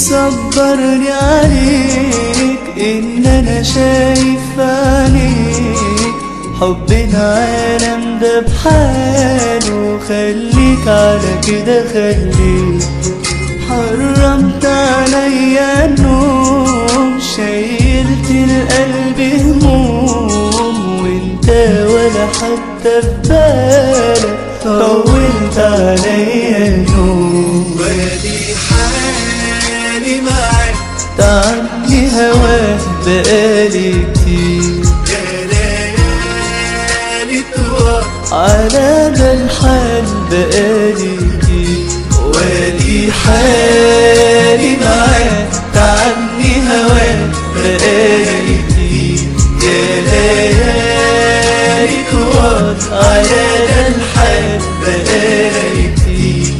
مصبرني عليك إن أنا شايف عليك حب العالم ده بحاله. خليك على كده خليك، حرمت عليا النوم، شايلت القلب هموم، وانت ولا حتى في بالك طولت عليا النوم. وادي حالي معاك تعبني هواك بقالي كتير، يا ليالي طوال على ده الحال بقالي كتير. وادي حالي معاك تعبني هواك بقالي كتير، يا ليالي طوال على ده الحال بقالي كتير.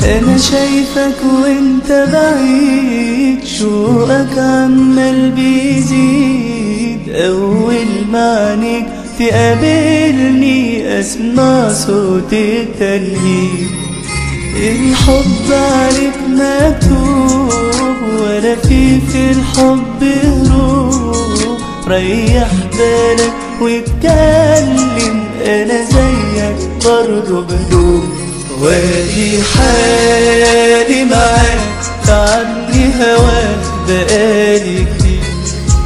أنا شايفك وانت بعيد، شوقك عمال بيزيد، أول ما عينيك تقابلني أسمع صوت التنهيد. الحب عليك مكتوب ولا في الحب هروب، ريح بالك واتكلم أنا زيك برضه بدوب. وادي حالي معاك تعبني هواك بقالي كتير،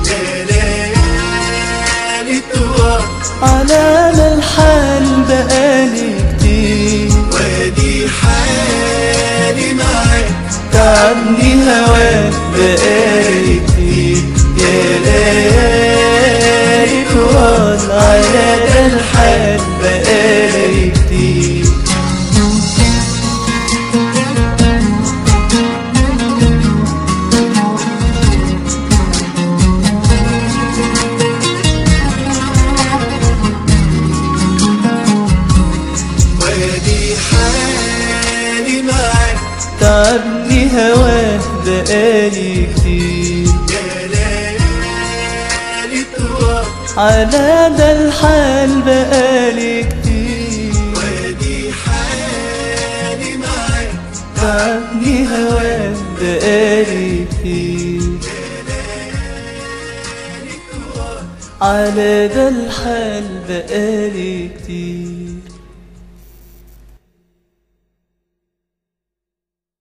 يا ليالي طوال على ما الحال بقالي كتير. وادي حالي معاك تعبني هواك بقالي كتير، يا ليالي طوال على ده الحال بقالي كتير. وادي حالي معاك تعبني هواك بقالي كتير، يا ليالي طوال على ده الحال بقالي كتير. وادي حالي معاك تعبني هواك بقالي كتير، على ده الحال بقالي كتير.